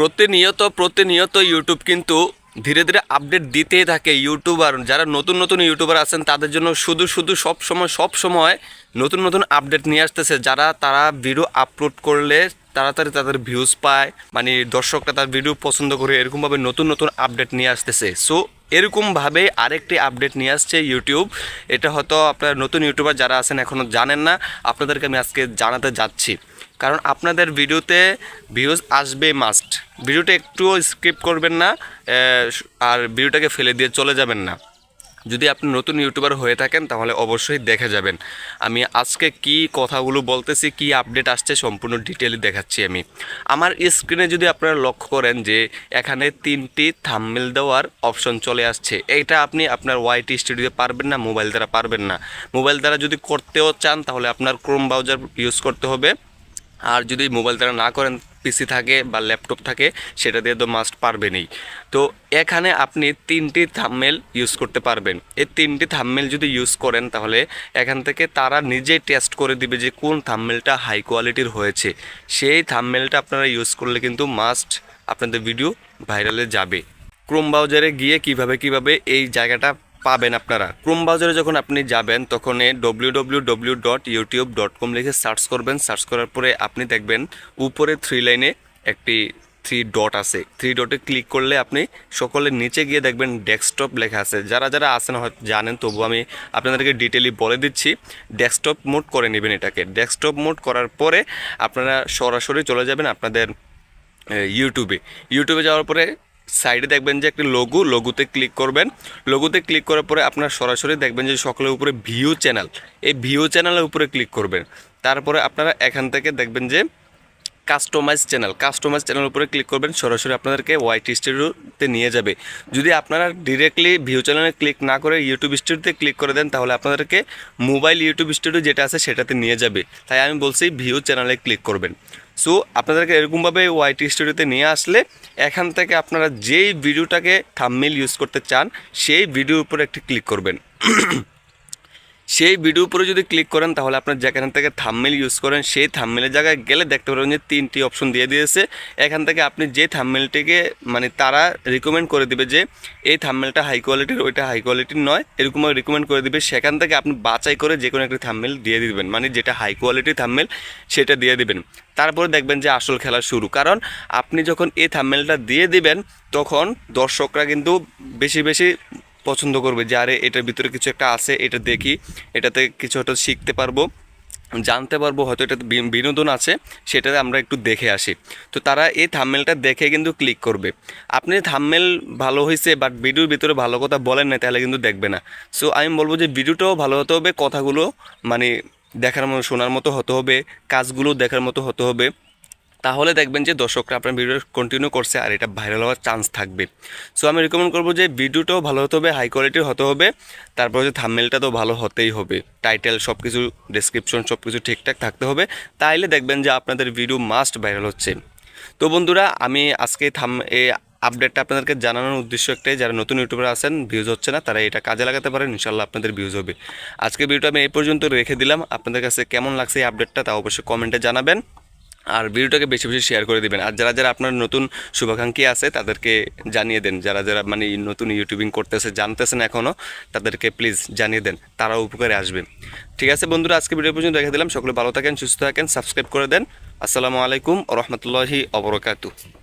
প্রতিনিয়ত ইউটিউব কিন্তু ধীরে ধীরে আপডেট দিতেই থাকে। ইউটিউবার যারা নতুন নতুন ইউটিউবার আছেন তাদের জন্য শুধু সব সময় নতুন নতুন আপডেট নিয়ে আসতেছে। তারা ভিডিও আপলোড করলে তাড়াতাড়ি তাদের ভিউজ পায়, মানে দর্শকরা তার ভিডিও পছন্দ করে, এরকমভাবে নতুন নতুন আপডেট নিয়ে আসতেছে। সো এরকমভাবে আরেকটি আপডেট নিয়ে আসছে ইউটিউব। এটা হয়তো আপনার নতুন ইউটিউবার যারা আছেন এখনও জানেন না, আপনাদেরকে আমি আজকে জানাতে যাচ্ছি। কারণ আপনাদের ভিডিওতে ভিউজ আসবে মাস্ট। ভিডিওটা একটুও স্কিপ করবেন না, আর ভিডিওটাকে ফেলে দিয়ে চলে যাবেন না। যদি আপনি নতুন ইউটিউবার হয়ে থাকেন তাহলে অবশ্যই দেখে যাবেন। আমি আজকে কি কথাগুলো বলতেছি, কি আপডেট আসছে সম্পূর্ণ ডিটেইলে দেখাচ্ছি আমি। আমার স্ক্রিনে যদি আপনারা লক্ষ্য করেন যে এখানে 3টি থাম্বনেল দেওয়ার অপশন চলে আসছে। এইটা আপনি আপনার ওয়াইটি স্টুডিওতে পারবেন না, মোবাইল দ্বারা পারবেন না। মোবাইল দ্বারা যদি করতেও চান তাহলে আপনার ক্রোম ব্রাউজার ইউজ করতে হবে। আর যদি মোবাইল দ্বারা না করেন, পিসি থাকে বা ল্যাপটপ থাকে, সেটা দিয়ে তো মাস্ট পারবেনই। তো এখানে আপনি 3টি থাম্বনেল ইউজ করতে পারবেন। এই 3টি থাম্বনেল যদি ইউজ করেন তাহলে এখান থেকে তারা নিজেই টেস্ট করে দিবে যে কোন থাম্বনেলটা হাই কোয়ালিটির হয়েছে। সেই থাম্বনেলটা আপনারা ইউজ করলে কিন্তু মাস্ট আপনাদের ভিডিও ভাইরালে যাবে। ক্রোম ব্রাউজারে গিয়ে কিভাবে এই জায়গাটা পাবেন আপনারা। ক্রোম ব্রাউজারে যখন আপনি যাবেন তখন www.youtube.com লিখে সার্চ করবেন। সার্চ করার পরে আপনি দেখবেন উপরে 3 লাইনে একটি 3 ডট আছে। 3 ডটে ক্লিক করলে আপনি সকলের নিচে গিয়ে দেখবেন ডেস্কটপ লেখা আছে। যারা আছেন হয়তো জানেন, তবু আমি আপনাদেরকে ডিটেইলি বলে দিচ্ছি। ডেস্কটপ মোড করে নেবেন এটাকে। ডেস্কটপ মোড করার পরে আপনারা সরাসরি চলে যাবেন আপনাদের ইউটিউবে যাওয়ার পরে সাইডে দেখবেন যে একটি লোগোতে ক্লিক করবেন। লোগোতে ক্লিক করার পরে আপনার সরাসরি দেখবেন যে সকলের উপরে ভিউ চ্যানেল, এই ভিউ চ্যানেলের উপরে ক্লিক করবেন। তারপরে আপনারা এখান থেকে দেখবেন যে কাস্টমাইজ চ্যানেল উপরে ক্লিক করবেন। সরাসরি আপনাদেরকে ওয়াইটি স্টুডিওতে নিয়ে যাবে। যদি আপনারা ডিরেক্টলি ভিউ চ্যানেলে ক্লিক না করে ইউটিউব স্টুডিওতে ক্লিক করে দেন তাহলে আপনাদেরকে মোবাইল ইউটিউব স্টুডিও যেটা আছে সেটাতে নিয়ে যাবে। তাই আমি বলছি ভিউ চ্যানেলে ক্লিক করবেন। সো আপনাদেরকে এরকমভাবে ওয়াইটি স্টুডিওতে নিয়ে আসলে এখান থেকে আপনারা যেই ভিডিওটাকে থাম্বনেল ইউজ করতে চান সেই ভিডিওর উপরে একটি ক্লিক করবেন। সেই ভিডিওর উপরে যদি ক্লিক করেন তাহলে আপনার যেখান থেকে থাম্বনেল ইউজ করেন সেই থাম্বনেলের জায়গায় গেলে দেখতে পারবেন যে 3টি অপশন দিয়ে দিয়েছে। এখান থেকে আপনি যে থাম্বনেলটিকে, মানে তারা রিকমেন্ড করে দিবে যে এই থাম্বনেলটা হাই কোয়ালিটির, ওইটা হাই কোয়ালিটির নয়, এরকমভাবে রিকমেন্ড করে দিবে। সেখান থেকে আপনি বাছাই করে যে কোনো একটি থাম্বনেল দিয়ে দিবেন, মানে যেটা হাই কোয়ালিটির থাম্বনেল সেটা দিয়ে দিবেন। তারপরে দেখবেন যে আসল খেলা শুরু। কারণ আপনি যখন এই থাম্বনেলটা দিয়ে দিবেন তখন দর্শকরা কিন্তু বেশি পছন্দ করবে যে আরে এটার ভিতরে কিছু একটা আছে, এটা দেখি, এটাতে কিছু হয়তো শিখতে পারবো, জানতে পারবো, হয়তো এটাতে বিনোদন আছে, সেটাতে আমরা একটু দেখে আসি। তো তারা এই থাম্বনেলটা দেখে কিন্তু ক্লিক করবে। আপনি থাম্বনেল ভালো হয়েছে বাট ভিডিওর ভিতরে ভালো কথা বলেন না তাহলে কিন্তু দেখবে না। সো আমি বলবো যে ভিডিওটাও ভালো হতে হবে, কথাগুলো মানে দেখার মতো, শোনার মতো হতে হবে, কাজগুলো দেখার মতো হতে হবে। তাহলে দেখবেন যে দর্শকরা আপনার ভিডিও কন্টিনিউ করছে আর এটা ভাইরাল হওয়ার চান্স থাকবে। সো আমি রিকমেন্ড করবো যে ভিডিওটাও ভালো হতে হবে, হাই কোয়ালিটির হতে হবে, তারপর যে থাম্বনেলটা তো ভালো হতেই হবে, টাইটেল সব কিছু, ডেসক্রিপশন সব কিছু ঠিকঠাক থাকতে হবে। তাইলে দেখবেন যে আপনাদের ভিডিও মাস্ট ভাইরাল হচ্ছে। তো বন্ধুরা, আমি আজকে এই আপডেটটা আপনাদেরকে জানানোর উদ্দেশ্য একটাই, যারা নতুন ইউটিউবার আছেন ভিউজ হচ্ছে না তারা এটা কাজে লাগাতে পারেন, ইনশাল্লাহ আপনাদের ভিউজ হবে। আজকে ভিডিওটা আমি এই পর্যন্ত রেখে দিলাম। আপনাদের কাছে কেমন লাগছে এই আপডেটটা তা অবশ্যই কমেন্টে জানাবেন। আর ভিডিওটাকে বেশি শেয়ার করে দিবেন। আর যারা আপনার নতুন শুভাকাঙ্ক্ষী আছে তাদেরকে জানিয়ে দেন। যারা মানে নতুন ইউটিউবিং করতেছে, জানতেছেন এখনও, তাদেরকে প্লিজ জানিয়ে দেন, তারাও উপকারে আসবে। ঠিক আছে বন্ধুরা, আজকে ভিডিও পর্যন্ত রেখে দিলাম। সকলে ভালো থাকেন, সুস্থ থাকেন, সাবস্ক্রাইব করে দেন। আসসালামু আলাইকুম ওয়া রাহমাতুল্লাহি ওয়া বারাকাতুহু।